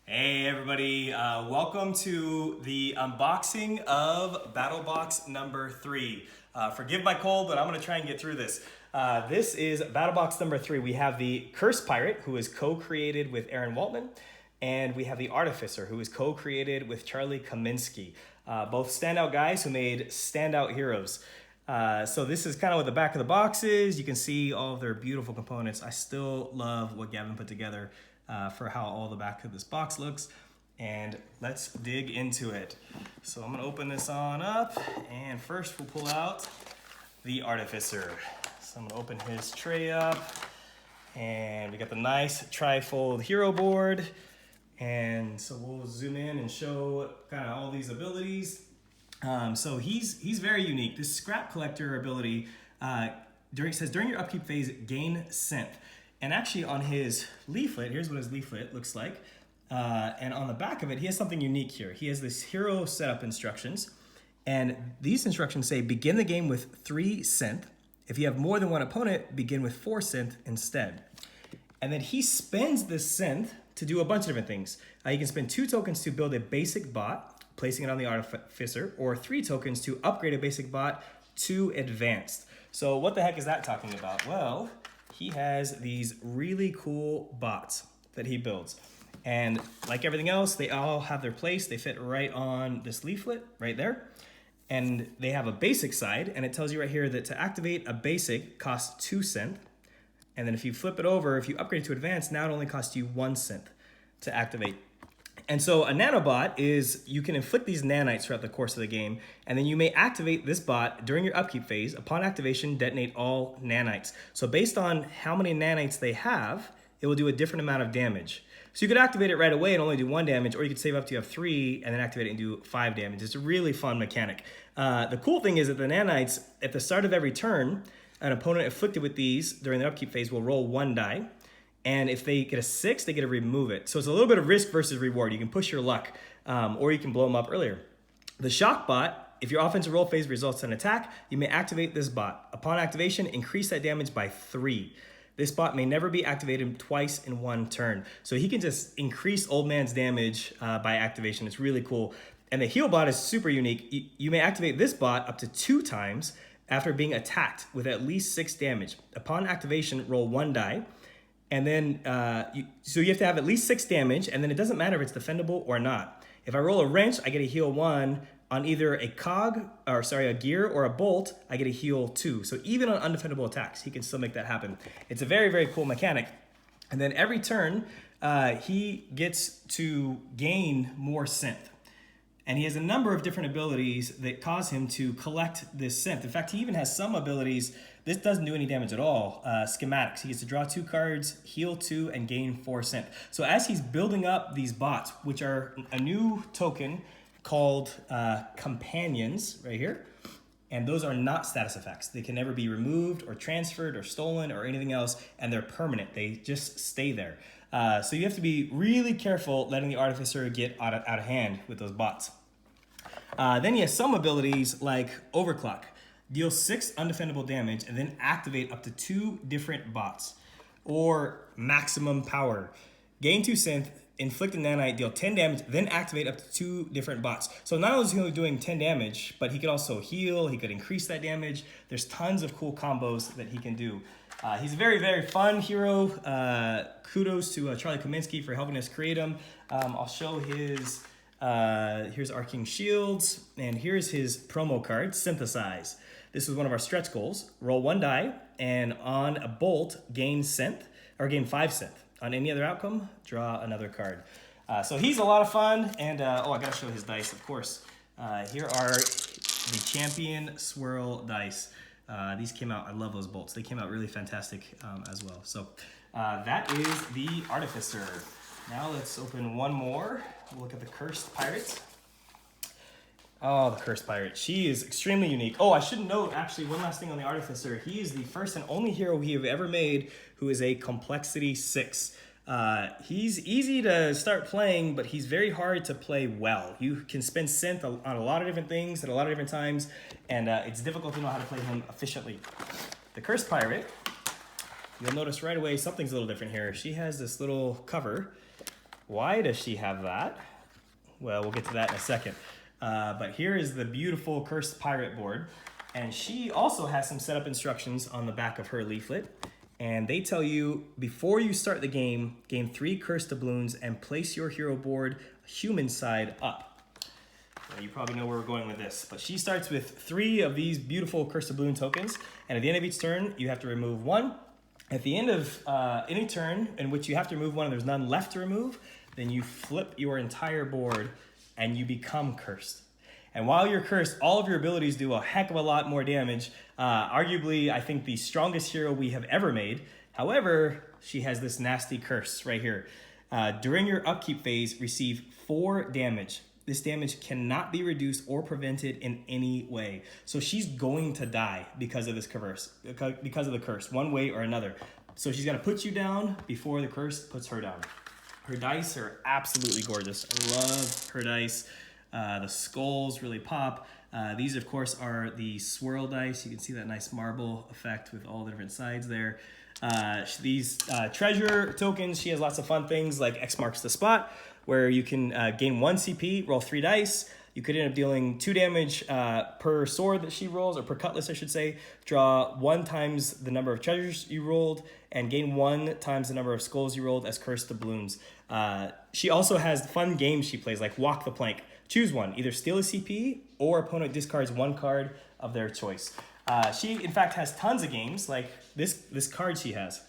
Hey everybody, welcome to the unboxing of Battle Box number 3. Forgive my cold, but I'm going to try and get through this. This is Battle Box number 3. We have the Cursed Pirate, who is co-created with Aaron Waltman, and we have the Artificer, who is co-created with Charlie Kaminsky. Both standout guys who made standout heroes. So this is kind of what the back of the box is. You can see all of their beautiful components. I still love what Gavin put together for how all the back of this box looks. And let's dig into it. So I'm gonna open this on up, and first we'll pull out the Artificer. So I'm gonna open his tray up, and we got the nice tri-fold hero board. And so we'll zoom in and show kind of all these abilities. So he's very unique. This scrap collector ability, says during your upkeep phase, gain synth. And actually on his leaflet, here's what his leaflet looks like. And on the back of it, he has something unique here. He has this hero setup instructions. And these instructions say, begin the game with 3 synth. If you have more than one opponent, begin with 4 synth instead. And then he spends this synth to do a bunch of different things. You can spend 2 tokens to build a basic bot, placing it on the Artificer, or 3 tokens to upgrade a basic bot to advanced. So what the heck is that talking about? Well, he has these really cool bots that he builds. And like everything else, they all have their place. They fit right on this leaflet right there. And they have a basic side, and it tells you right here that to activate a basic costs 2 synth. And then if you flip it over, if you upgrade it to advanced, now it only costs you 1 synth to activate. And so a nanobot is, you can inflict these nanites throughout the course of the game, and then you may activate this bot during your upkeep phase. Upon activation, detonate all nanites. So based on how many nanites they have, it will do a different amount of damage. So you could activate it right away and only do 1 damage, or you could save up to you have 3 and then activate it and do 5 damage. It's a really fun mechanic. The cool thing is that the nanites, at the start of every turn, an opponent afflicted with these during the upkeep phase will roll 1 die. And if they get a 6, they get to remove it. So it's a little bit of risk versus reward. You can push your luck, or you can blow them up earlier. The shock bot, if your offensive roll phase results in an attack, you may activate this bot. Upon activation, increase that damage by 3. This bot may never be activated twice in 1 turn. So he can just increase old man's damage by activation. It's really cool. And the heal bot is super unique. You may activate this bot up to 2 times after being attacked with at least 6 damage. Upon activation, roll 1 die. And then, so you have to have at least 6 damage, and then it doesn't matter if it's defendable or not. If I roll a wrench, I get a heal 1. On either a gear or a bolt, I get a heal 2. So even on undefendable attacks, he can still make that happen. It's a very, very cool mechanic. And then every turn, he gets to gain more synth. And he has a number of different abilities that cause him to collect this synth. In fact, he even has some abilities. This doesn't do any damage at all. Schematics. He gets to draw 2 cards, heal 2, and gain 4 synth. So as he's building up these bots, which are a new token called Companions right here, and those are not status effects. They can never be removed or transferred or stolen or anything else, and they're permanent. They just stay there. So you have to be really careful letting the Artificer get out of hand with those bots. Then he has some abilities like Overclock. Deal 6 undefendable damage and then activate up to 2 different bots. Or Maximum Power. Gain 2 synth, inflict a nanite, deal 10 damage, then activate up to 2 different bots. So not only is he doing 10 damage, but he could also heal, he could increase that damage. There's tons of cool combos that he can do. He's a very, very fun hero. Kudos to Charlie Kaminsky for helping us create him. I'll show his, here's Arcane Shields, and here's his promo card, Synthesize. This is one of our stretch goals. Roll 1 die, and on a bolt, gain 5 synth. On any other outcome, draw another card. So he's a lot of fun, and I gotta show his dice, of course. Here are the Champion Swirl dice. These came out, I love those bolts. They came out really fantastic as well. So that is the Artificer. Now let's open one more. We'll look at the Cursed Pirate. Oh, the Cursed Pirate. She is extremely unique. Oh, I should note, actually, one last thing on the Artificer. He is the first and only hero we have ever made who is a complexity 6. He's easy to start playing, but he's very hard to play well. You can spend synth on a lot of different things at a lot of different times, and it's difficult to know how to play him efficiently. The Cursed Pirate, you'll notice right away something's a little different here. She has this little cover Why does she have that? Well, we'll get to that in a second. But here is the beautiful Cursed Pirate board. And she also has some setup instructions on the back of her leaflet. And they tell you, before you start the game, gain 3 cursed doubloons and place your hero board human side up. Well, you probably know where we're going with this. But she starts with 3 of these beautiful cursed doubloon tokens. And at the end of each turn, you have to remove 1. At the end of any turn in which you have to remove 1 and there's none left to remove, then you flip your entire board and you become cursed. And while you're cursed, all of your abilities do a heck of a lot more damage. Arguably, I think the strongest hero we have ever made. However, she has this nasty curse right here. During your upkeep phase, receive 4 damage. This damage cannot be reduced or prevented in any way. So she's going to die because of this curse, because of the curse, one way or another. So she's gonna put you down before the curse puts her down. Her dice are absolutely gorgeous. I love her dice. The skulls really pop. These, of course, are the swirl dice. You can see that nice marble effect with all the different sides there. These treasure tokens, she has lots of fun things like X marks the spot, where you can gain 1 CP, roll 3 dice. You could end up dealing 2 damage per sword that she rolls, or per cutlass, I should say. Draw 1 times the number of treasures you rolled, and gain 1 times the number of skulls you rolled as cursed doubloons. She also has fun games she plays, like Walk the Plank. Choose one, either steal a CP or opponent discards 1 card of their choice. She, in fact, has tons of games, like this card she has.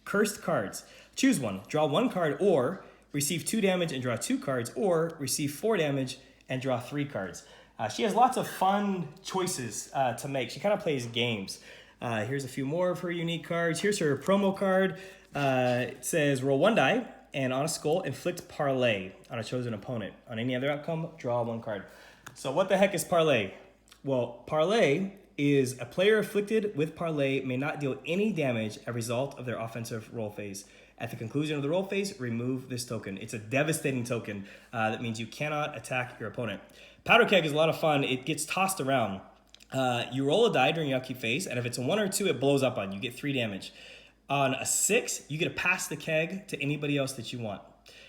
Cursed cards. Choose one, draw 1 card, or receive 2 damage and draw 2 cards, or receive 4 damage and draw 3 cards. She has lots of fun choices to make. She kind of plays games. Here's a few more of her unique cards. Here's her promo card. It says, roll 1 die, and on a skull, inflict Parlay on a chosen opponent. On any other outcome, draw 1 card. So what the heck is Parlay? Well, Parlay is a player afflicted with Parlay may not deal any damage as a result of their offensive roll phase. At the conclusion of the roll phase, remove this token. It's a devastating token. That means you cannot attack your opponent. Powder Keg is a lot of fun. It gets tossed around. You roll a die during your upkeep phase, and if it's a 1 or 2, it blows up on you. You get 3 damage. On a 6, you get to pass the keg to anybody else that you want.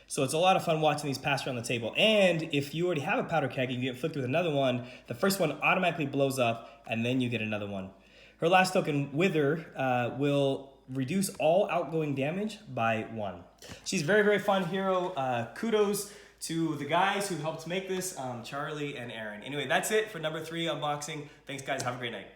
So it's a lot of fun watching these pass around the table. And if you already have a powder keg and you get inflicted with another one, the first one automatically blows up, and then you get another one. Her last token, Wither, will reduce all outgoing damage by 1. She's a very, very fun hero. Kudos to the guys who helped make this, Charlie and Aaron. Anyway, that's it for number 3 unboxing. Thanks, guys. Have a great night.